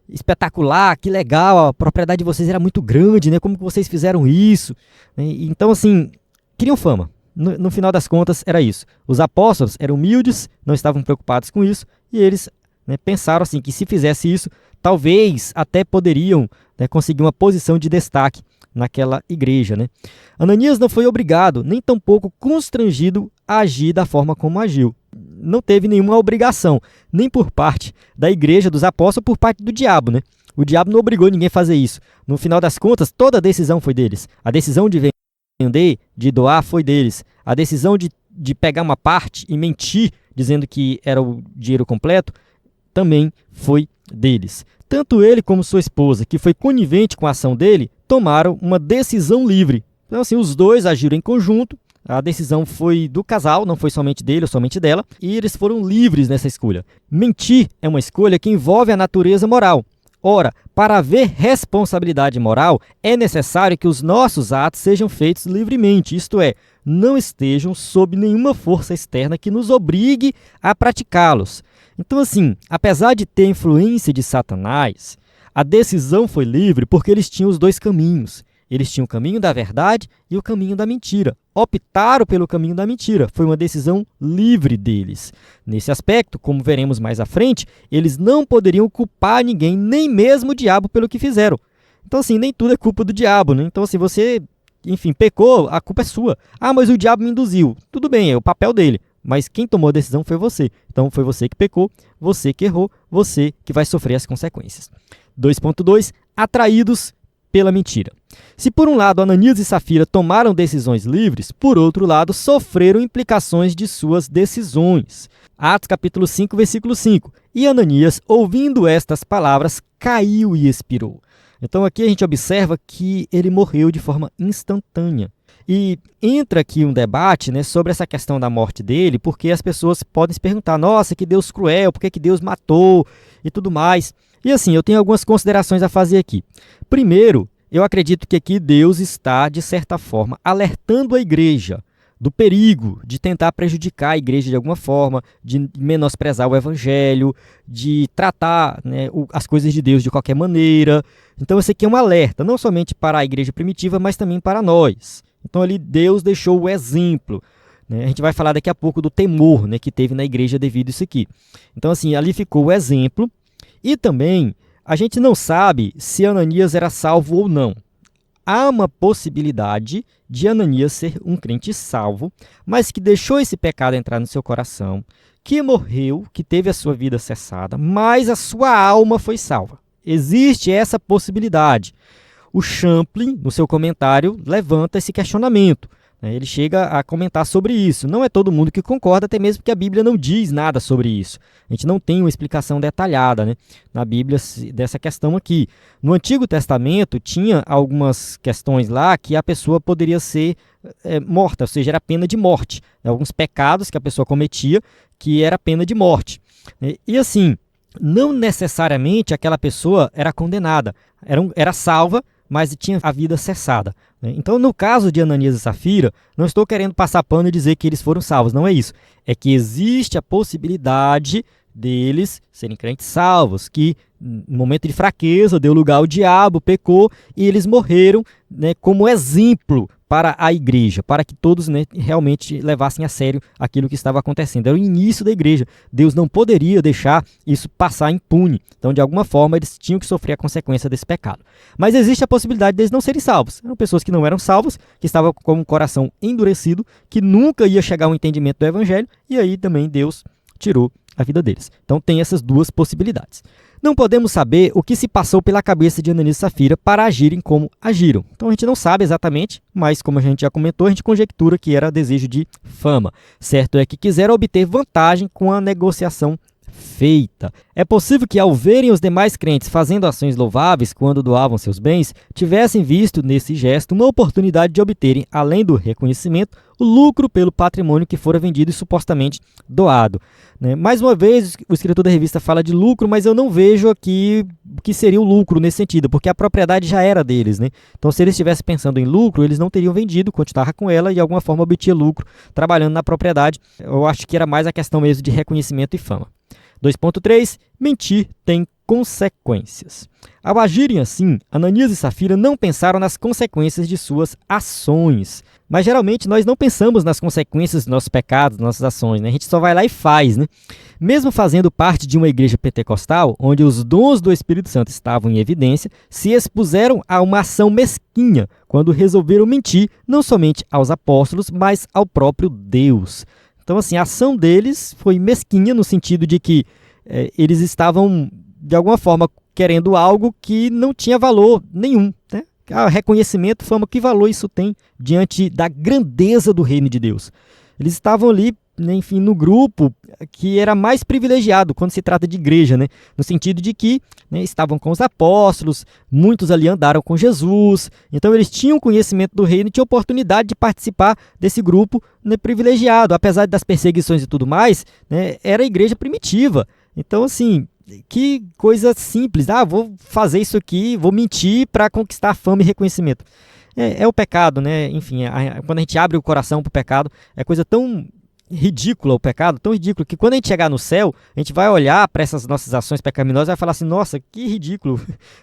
espetacular, que legal, a propriedade de vocês era muito grande, né? Como que vocês fizeram isso? Então, assim, queriam fama. No final das contas, era isso. Os apóstolos eram humildes, não estavam preocupados com isso, e eles pensaram assim, que se fizesse isso, talvez até poderiam conseguir uma posição de destaque naquela igreja. Ananias não foi obrigado, nem tampouco constrangido a agir da forma como agiu. Não teve nenhuma obrigação, nem por parte da igreja dos apóstolos, por parte do diabo. O diabo não obrigou ninguém a fazer isso. No final das contas, toda a decisão foi deles. A decisão de vender, de doar, foi deles. A decisão de pegar uma parte e mentir, dizendo que era o dinheiro completo, também foi deles. Tanto ele como sua esposa, que foi conivente com a ação dele, tomaram uma decisão livre. Então, assim, os dois agiram em conjunto, a decisão foi do casal, não foi somente dele ou somente dela, e eles foram livres nessa escolha. Mentir é uma escolha que envolve a natureza moral. Ora, para haver responsabilidade moral, é necessário que os nossos atos sejam feitos livremente, isto é, não estejam sob nenhuma força externa que nos obrigue a praticá-los. Então, assim, apesar de ter influência de Satanás, a decisão foi livre porque eles tinham os dois caminhos. Eles tinham o caminho da verdade e o caminho da mentira. Optaram pelo caminho da mentira. Foi uma decisão livre deles. Nesse aspecto, como veremos mais à frente, eles não poderiam culpar ninguém, nem mesmo o diabo, pelo que fizeram. Então, assim, nem tudo é culpa do diabo, né? Então, assim, você, enfim, pecou, a culpa é sua. Ah, mas o diabo me induziu. Tudo bem, é o papel dele. Mas quem tomou a decisão foi você. Então, foi você que pecou, você que errou, você que vai sofrer as consequências. 2.2. Atraídos pela mentira. Se por um lado Ananias e Safira tomaram decisões livres, por outro lado sofreram implicações de suas decisões. Atos capítulo 5, versículo 5. E Ananias, ouvindo estas palavras, caiu e expirou. Então aqui a gente observa que ele morreu de forma instantânea. E entra aqui um debate, né, sobre essa questão da morte dele, porque as pessoas podem se perguntar, nossa, que Deus cruel, por que Deus matou e tudo mais. E assim, eu tenho algumas considerações a fazer aqui. Primeiro, eu acredito que aqui Deus está, de certa forma, alertando a igreja do perigo de tentar prejudicar a igreja de alguma forma, de menosprezar o evangelho, de tratar, né, as coisas de Deus de qualquer maneira. Então, esse aqui é um alerta, não somente para a igreja primitiva, mas também para nós. Então, ali Deus deixou o exemplo. A gente vai falar daqui a pouco do temor, né, que teve na igreja devido a isso aqui. Então, assim, ali ficou o exemplo. E também, a gente não sabe se Ananias era salvo ou não. Há uma possibilidade de Ananias ser um crente salvo, mas que deixou esse pecado entrar no seu coração, que morreu, que teve a sua vida cessada, mas a sua alma foi salva. Existe essa possibilidade. O Champlin, no seu comentário, levanta esse questionamento. Ele chega a comentar sobre isso. Não é todo mundo que concorda, até mesmo porque a Bíblia não diz nada sobre isso. A gente não tem uma explicação detalhada, né, na Bíblia dessa questão aqui. No Antigo Testamento tinha algumas questões lá que a pessoa poderia ser morta, ou seja, era pena de morte. Alguns pecados que a pessoa cometia que era pena de morte. E assim, não necessariamente aquela pessoa era condenada, era salva, mas tinha a vida cessada. Então, no caso de Ananias e Safira, não estou querendo passar pano e dizer que eles foram salvos, não é isso. É que existe a possibilidade deles serem crentes salvos, que no momento de fraqueza deu lugar ao diabo, pecou, e eles morreram, né, como exemplo para a igreja, para que todos, né, realmente levassem a sério aquilo que estava acontecendo. Era o início da igreja. Deus não poderia deixar isso passar impune. Então, de alguma forma, eles tinham que sofrer a consequência desse pecado. Mas existe a possibilidade deles não serem salvos. Eram pessoas que não eram salvas, que estavam com o coração endurecido, que nunca ia chegar ao entendimento do evangelho, e aí também Deus tirou a vida deles. Então, tem essas duas possibilidades. Não podemos saber o que se passou pela cabeça de Ananias e Safira para agirem como agiram. Então a gente não sabe exatamente, mas como a gente já comentou, a gente conjectura que era desejo de fama. Certo é que quiseram obter vantagem com a negociação feita. É possível que, ao verem os demais crentes fazendo ações louváveis quando doavam seus bens, tivessem visto nesse gesto uma oportunidade de obterem, além do reconhecimento, o lucro pelo patrimônio que fora vendido e supostamente doado. Mais uma vez, o escritor da revista fala de lucro, mas eu não vejo aqui o que seria o lucro nesse sentido, porque a propriedade já era deles. Então, se eles estivessem pensando em lucro, eles não teriam vendido, continuava com ela e de alguma forma obtinha lucro trabalhando na propriedade. Eu acho que era mais a questão mesmo de reconhecimento e fama. 2.3. Mentir tem consequências. Ao agirem assim, Ananias e Safira não pensaram nas consequências de suas ações. Mas geralmente nós não pensamos nas consequências dos nossos pecados, das nossas ações. A gente só vai lá e faz. Mesmo fazendo parte de uma igreja pentecostal, onde os dons do Espírito Santo estavam em evidência, se expuseram a uma ação mesquinha quando resolveram mentir não somente aos apóstolos, mas ao próprio Deus. Então, assim, a ação deles foi mesquinha no sentido de que eles estavam, de alguma forma, querendo algo que não tinha valor nenhum. Reconhecimento, fama, que valor isso tem diante da grandeza do reino de Deus? Eles estavam ali, enfim, no grupo que era mais privilegiado quando se trata de igreja, né? No sentido de que, né, estavam com os apóstolos, muitos ali andaram com Jesus, então eles tinham conhecimento do reino e tinham oportunidade de participar desse grupo, né, privilegiado. Apesar das perseguições e tudo mais, né, era a igreja primitiva. Então, assim, que coisa simples. Vou fazer isso aqui, vou mentir para conquistar fama e reconhecimento. É o pecado, né? Enfim, quando a gente abre o coração para o pecado, é coisa tão ridícula o pecado, tão ridículo, que quando a gente chegar no céu, a gente vai olhar para essas nossas ações pecaminosas e vai falar assim, nossa, que ridículo,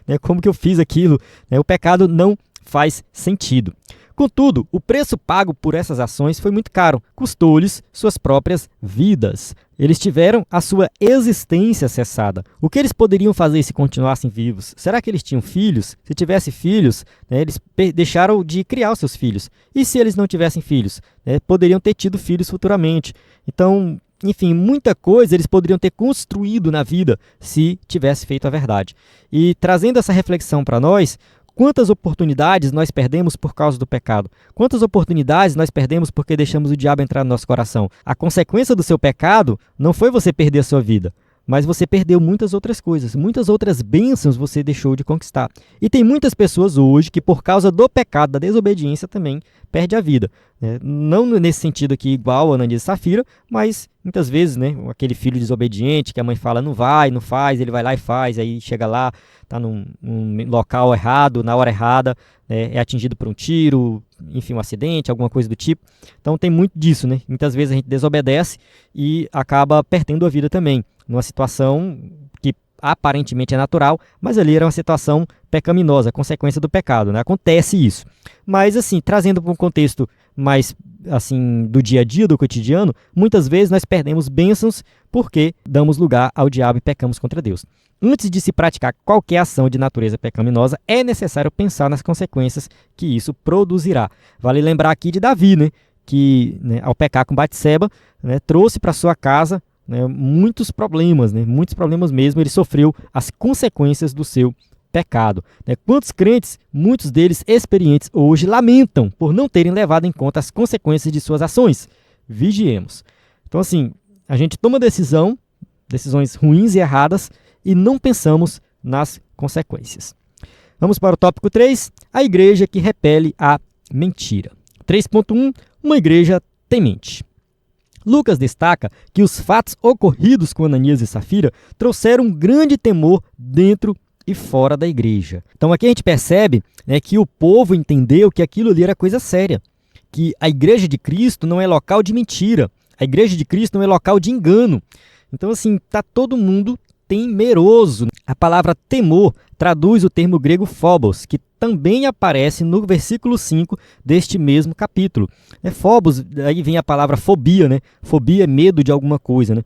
né? Como que eu fiz aquilo? O pecado não faz sentido. Contudo, o preço pago por essas ações foi muito caro, custou-lhes suas próprias vidas. Eles tiveram a sua existência cessada. O que eles poderiam fazer se continuassem vivos? Será que eles tinham filhos? Se tivessem filhos, né, eles deixaram de criar os seus filhos. E se eles não tivessem filhos? Poderiam ter tido filhos futuramente. Então, enfim, muita coisa eles poderiam ter construído na vida se tivesse feito a verdade. E trazendo essa reflexão para nós, quantas oportunidades nós perdemos por causa do pecado? Quantas oportunidades nós perdemos porque deixamos o diabo entrar no nosso coração? A consequência do seu pecado não foi você perder a sua vida, mas você perdeu muitas outras coisas, muitas outras bênçãos você deixou de conquistar. E tem muitas pessoas hoje que, por causa do pecado, da desobediência, também perde a vida. Não nesse sentido aqui igual a Ananias e Safira, mas muitas vezes, né, aquele filho desobediente que a mãe fala não vai, não faz, ele vai lá e faz, aí chega lá, está num local errado, na hora errada, é atingido por um tiro, enfim, um acidente, alguma coisa do tipo. Então tem muito disso, né? Muitas vezes a gente desobedece e acaba perdendo a vida também, numa situação que aparentemente é natural, mas ali era uma situação pecaminosa, consequência do pecado, né? Acontece isso. Mas assim, trazendo para um contexto mais assim do dia a dia, do cotidiano, muitas vezes nós perdemos bênçãos porque damos lugar ao diabo e pecamos contra Deus. Antes de se praticar qualquer ação de natureza pecaminosa, é necessário pensar nas consequências que isso produzirá. Vale lembrar aqui de Davi, né, que, né, ao pecar com Batseba, né, trouxe para sua casa, né, muitos problemas mesmo. Ele sofreu as consequências do seu pecado. Quantos crentes, muitos deles experientes hoje, lamentam por não terem levado em conta as consequências de suas ações? Vigiemos. Então, assim, a gente toma decisões ruins e erradas, e não pensamos nas consequências. Vamos para o tópico 3, a igreja que repele a mentira. 3.1, uma igreja temente. Lucas destaca que os fatos ocorridos com Ananias e Safira trouxeram um grande temor dentro e fora da igreja. Então aqui a gente percebe, né, que o povo entendeu que aquilo ali era coisa séria, que a igreja de Cristo não é local de mentira, a igreja de Cristo não é local de engano. Então assim, está todo mundo temeroso. A palavra temor traduz o termo grego phobos, que também aparece no versículo 5 deste mesmo capítulo. Phobos, aí vem a palavra fobia, né? Fobia é medo de alguma coisa, né?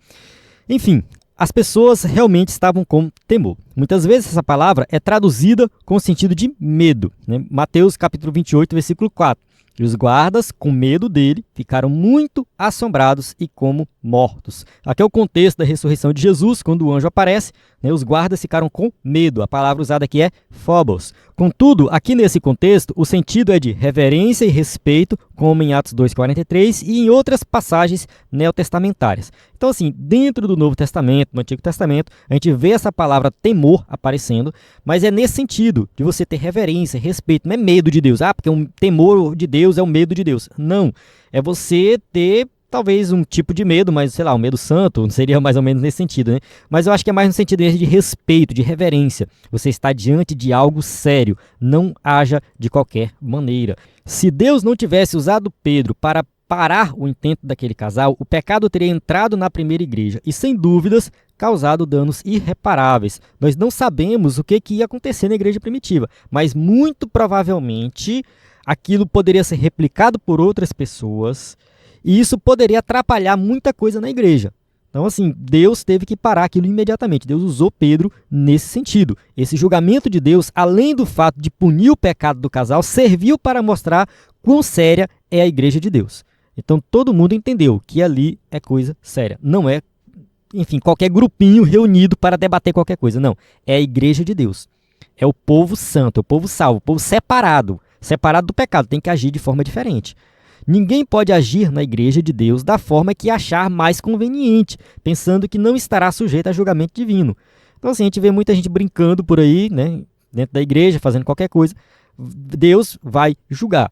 Enfim, as pessoas realmente estavam com temor. Muitas vezes essa palavra é traduzida com o sentido de medo, né? Mateus capítulo 28, versículo 4. E os guardas, com medo dele, ficaram muito assombrados e como mortos. Aqui é o contexto da ressurreição de Jesus, quando o anjo aparece, né, os guardas ficaram com medo. A palavra usada aqui é phobos. Contudo, aqui nesse contexto, o sentido é de reverência e respeito, como em Atos 2,43 e em outras passagens neotestamentárias. Então, assim, dentro do Novo Testamento, no Antigo Testamento, a gente vê essa palavra temor aparecendo, mas é nesse sentido, de você ter reverência, respeito, não é medo de Deus. Porque um temor de Deus é o medo de Deus. Não, é você ter talvez um tipo de medo, mas sei lá, um medo santo, seria mais ou menos nesse sentido, né? Mas eu acho que é mais no sentido de respeito, de reverência. Você está diante de algo sério, não haja de qualquer maneira. Se Deus não tivesse usado Pedro para parar o intento daquele casal, o pecado teria entrado na primeira igreja e, sem dúvidas, causado danos irreparáveis. Nós não sabemos o que ia acontecer na igreja primitiva, mas muito provavelmente aquilo poderia ser replicado por outras pessoas e isso poderia atrapalhar muita coisa na igreja. Então, assim, Deus teve que parar aquilo imediatamente. Deus usou Pedro nesse sentido. Esse julgamento de Deus, além do fato de punir o pecado do casal, serviu para mostrar quão séria é a igreja de Deus. Então, todo mundo entendeu que ali é coisa séria. Não é, enfim, qualquer grupinho reunido para debater qualquer coisa. Não, é a igreja de Deus. É o povo santo, é o povo salvo, o povo separado do pecado. Tem que agir de forma diferente. Ninguém pode agir na igreja de Deus da forma que achar mais conveniente, pensando que não estará sujeito a julgamento divino. Então, assim, a gente vê muita gente brincando por aí, né, dentro da igreja, fazendo qualquer coisa. Deus vai julgar.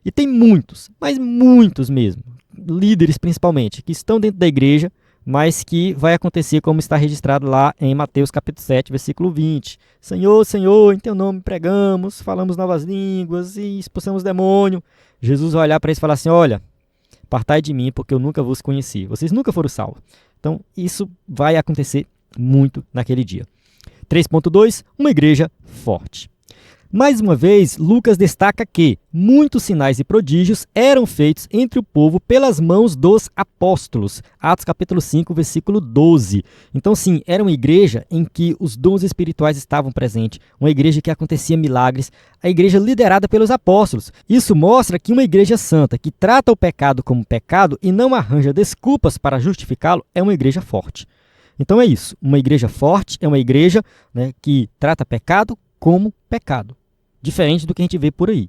E tem muitos, mas muitos mesmo, líderes principalmente, que estão dentro da igreja, mas que vai acontecer como está registrado lá em Mateus capítulo 7, versículo 20. Senhor, Senhor, em teu nome pregamos, falamos novas línguas e expulsamos demônio. Jesus vai olhar para eles e falar assim, olha, apartai de mim porque eu nunca vos conheci. Vocês nunca foram salvos. Então, isso vai acontecer muito naquele dia. 3.2, uma igreja forte. Mais uma vez, Lucas destaca que muitos sinais e prodígios eram feitos entre o povo pelas mãos dos apóstolos. Atos capítulo 5, versículo 12. Então, sim, era uma igreja em que os dons espirituais estavam presentes, uma igreja que acontecia milagres, a igreja liderada pelos apóstolos. Isso mostra que uma igreja santa, que trata o pecado como pecado e não arranja desculpas para justificá-lo, é uma igreja forte. Então é isso, uma igreja forte é uma igreja, né, que trata pecado como pecado. Diferente do que a gente vê por aí.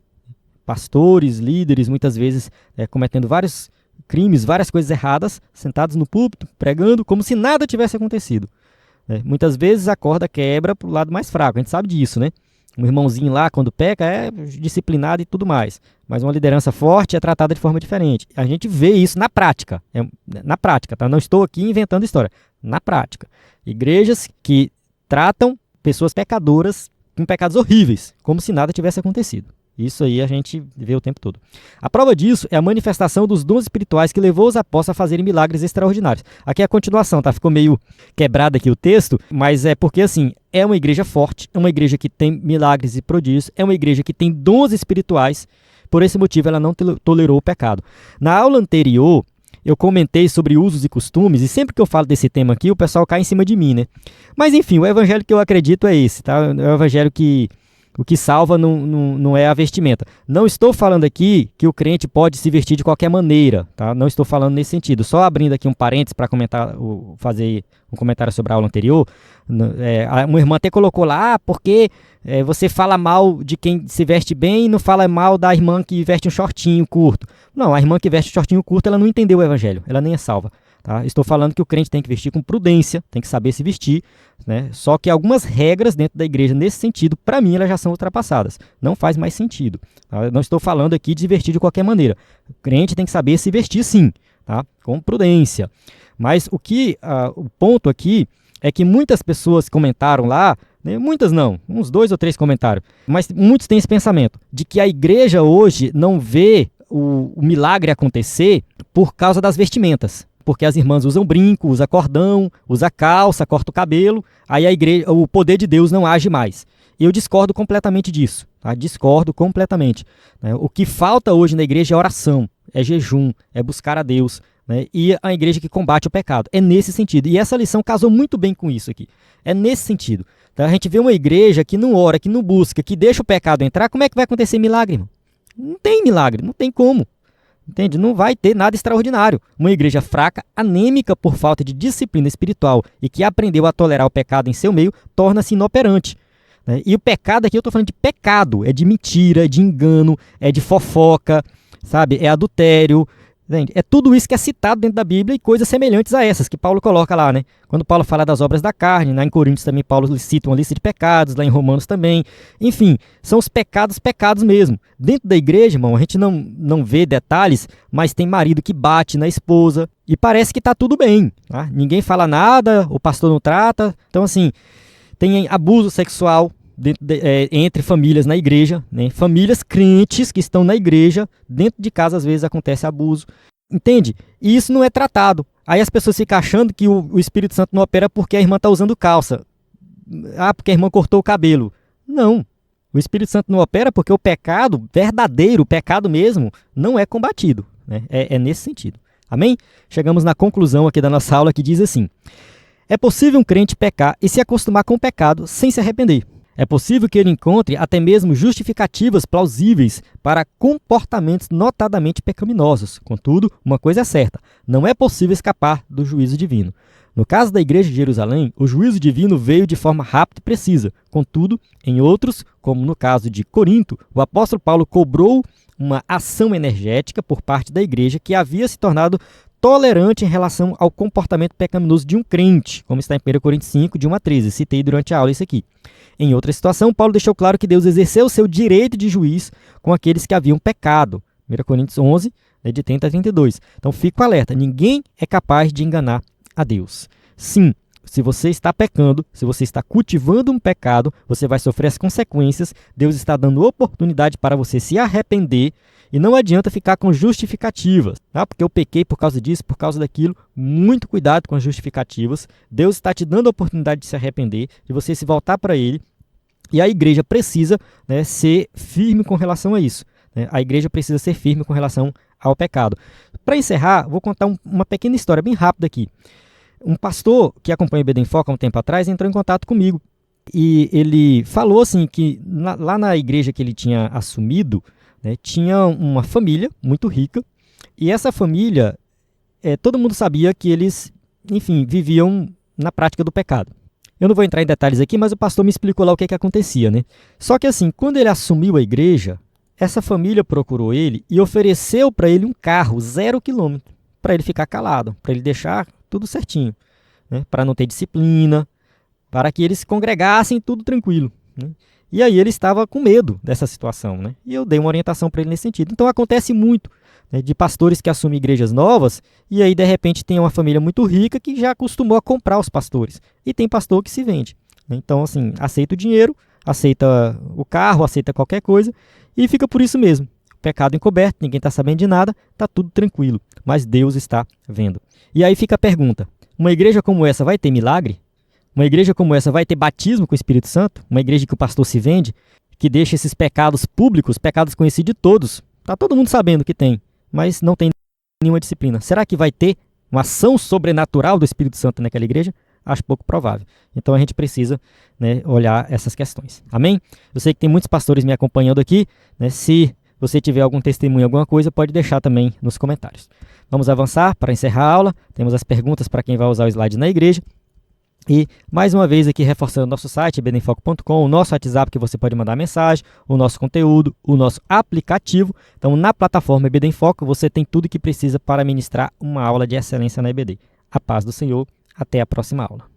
Pastores, líderes, muitas vezes cometendo vários crimes, várias coisas erradas, sentados no púlpito, pregando, como se nada tivesse acontecido. Muitas vezes a corda quebra para o lado mais fraco, a gente sabe disso, né? Um irmãozinho lá, quando peca, é disciplinado e tudo mais. Mas uma liderança forte é tratada de forma diferente. A gente vê isso na prática. Na prática, tá? Não estou aqui inventando história. Na prática. Igrejas que tratam pessoas pecadoras com pecados horríveis, como se nada tivesse acontecido. Isso aí a gente vê o tempo todo. A prova disso é a manifestação dos dons espirituais que levou os apóstolos a fazerem milagres extraordinários. Aqui é a continuação, tá? Ficou meio quebrado aqui o texto, mas é porque, assim, é uma igreja forte, é uma igreja que tem milagres e prodígios, é uma igreja que tem dons espirituais, por esse motivo ela não tolerou o pecado. Na aula anterior, eu comentei sobre usos e costumes, e sempre que eu falo desse tema aqui, o pessoal cai em cima de mim, né? Mas enfim, o evangelho que eu acredito é esse, tá? É o evangelho que o que salva não é a vestimenta. Não estou falando aqui que o crente pode se vestir de qualquer maneira, tá? Não estou falando nesse sentido. Só abrindo aqui um parênteses para fazer um comentário sobre a aula anterior. Uma irmã até colocou lá, porque você fala mal de quem se veste bem e não fala mal da irmã que veste um shortinho curto. Não, a irmã que veste um shortinho curto, ela não entendeu o evangelho, ela nem é salva. Tá? Estou falando que o crente tem que vestir com prudência, tem que saber se vestir, né? Só que algumas regras dentro da igreja, nesse sentido, para mim, elas já são ultrapassadas. Não faz mais sentido. Tá? Eu não estou falando aqui de vestir de qualquer maneira. O crente tem que saber se vestir sim, tá? Com prudência. Mas o ponto aqui é que muitas pessoas comentaram lá, né? Muitas não, uns 2 ou 3 comentários, mas muitos têm esse pensamento de que a igreja hoje não vê o milagre acontecer por causa das vestimentas. Porque as irmãs usam brinco, usam cordão, usam calça, cortam o cabelo, aí a igreja, o poder de Deus não age mais. Eu discordo completamente disso, tá? Discordo completamente. Né? O que falta hoje na igreja é oração, é jejum, é buscar a Deus, né? E a igreja que combate o pecado. É nesse sentido. E essa lição casou muito bem com isso aqui. É nesse sentido. Então, a gente vê uma igreja que não ora, que não busca, que deixa o pecado entrar, como é que vai acontecer milagre, irmão? Não tem milagre, não tem como. Entende? Não vai ter nada extraordinário. Uma igreja fraca, anêmica por falta de disciplina espiritual e que aprendeu a tolerar o pecado em seu meio, torna-se inoperante. Né? E o pecado aqui, eu estou falando de pecado, é de mentira, é de engano, é de fofoca, sabe? É adultério. Entende? É tudo isso que é citado dentro da Bíblia e coisas semelhantes a essas que Paulo coloca lá, né? Quando Paulo fala das obras da carne, lá em Coríntios também Paulo cita uma lista de pecados, lá em Romanos também. Enfim, são os pecados mesmo. Dentro da igreja, irmão, a gente não vê detalhes, mas tem marido que bate na esposa e parece que está tudo bem. Tá? Ninguém fala nada, o pastor não trata. Então, assim, tem abuso sexual entre famílias na igreja, né? Famílias crentes que estão na igreja, dentro de casa às vezes acontece abuso, entende? E isso não é tratado. Aí as pessoas ficam achando que o Espírito Santo não opera porque a irmã está usando calça. Porque a irmã cortou o cabelo. Não. O Espírito Santo não opera porque o pecado verdadeiro, o pecado mesmo, não é combatido. Né? É nesse sentido. Amém? Chegamos na conclusão aqui da nossa aula que diz assim: é possível um crente pecar e se acostumar com o pecado sem se arrepender. É possível que ele encontre até mesmo justificativas plausíveis para comportamentos notadamente pecaminosos. Contudo, uma coisa é certa: não é possível escapar do juízo divino. No caso da igreja de Jerusalém, o juízo divino veio de forma rápida e precisa. Contudo, em outros, como no caso de Corinto, o apóstolo Paulo cobrou uma ação energética por parte da igreja que havia se tornado tolerante em relação ao comportamento pecaminoso de um crente, como está em 1 Coríntios 5, de 1 a 13. Citei durante a aula isso aqui. Em outra situação, Paulo deixou claro que Deus exerceu o seu direito de juiz com aqueles que haviam pecado. 1 Coríntios 11, de 30 a 32. Então, fico alerta, ninguém é capaz de enganar a Deus. Sim, se você está pecando, se você está cultivando um pecado, você vai sofrer as consequências. Deus está dando oportunidade para você se arrepender e não adianta ficar com justificativas, tá? Porque eu pequei por causa disso, por causa daquilo. Muito cuidado com as justificativas. Deus está te dando a oportunidade de se arrepender, de você se voltar para Ele. E a igreja precisa, né, ser firme com relação a isso. Né? A igreja precisa ser firme com relação ao pecado. Para encerrar, vou contar uma pequena história bem rápida aqui. Um pastor que acompanha o IBD em Foco há um tempo atrás entrou em contato comigo e ele falou assim que lá na igreja que ele tinha assumido, né, tinha uma família muito rica e essa família, todo mundo sabia que eles, enfim, viviam na prática do pecado. Eu não vou entrar em detalhes aqui, mas o pastor me explicou lá o que acontecia, né? Só que assim, quando ele assumiu a igreja, essa família procurou ele e ofereceu para ele um carro 0 quilômetro, para ele ficar calado, para ele deixar tudo certinho, né? Para não ter disciplina, para que eles se congregassem tudo tranquilo, né? E aí ele estava com medo dessa situação, né? E eu dei uma orientação para ele nesse sentido. Então acontece muito, né, de pastores que assumem igrejas novas e aí de repente tem uma família muito rica que já acostumou a comprar os pastores. E tem pastor que se vende, né? Então assim, aceita o dinheiro, aceita o carro, aceita qualquer coisa e fica por isso mesmo. Pecado encoberto, ninguém está sabendo de nada, está tudo tranquilo, mas Deus está vendo. E aí fica a pergunta, uma igreja como essa vai ter milagre? Uma igreja como essa vai ter batismo com o Espírito Santo? Uma igreja que o pastor se vende, que deixa esses pecados públicos, pecados conhecidos de todos, está todo mundo sabendo que tem, mas não tem nenhuma disciplina. Será que vai ter uma ação sobrenatural do Espírito Santo naquela igreja? Acho pouco provável. Então a gente precisa, né, olhar essas questões. Amém? Eu sei que tem muitos pastores me acompanhando aqui, né? Se você tiver algum testemunho, alguma coisa, pode deixar também nos comentários. Vamos avançar para encerrar a aula. Temos as perguntas para quem vai usar o slide na igreja. E, mais uma vez aqui, reforçando o nosso site, ibdenfoco.com, o nosso WhatsApp que você pode mandar mensagem, o nosso conteúdo, o nosso aplicativo. Então, na plataforma IBD em Foco, você tem tudo que precisa para ministrar uma aula de excelência na IBD. A paz do Senhor. Até a próxima aula.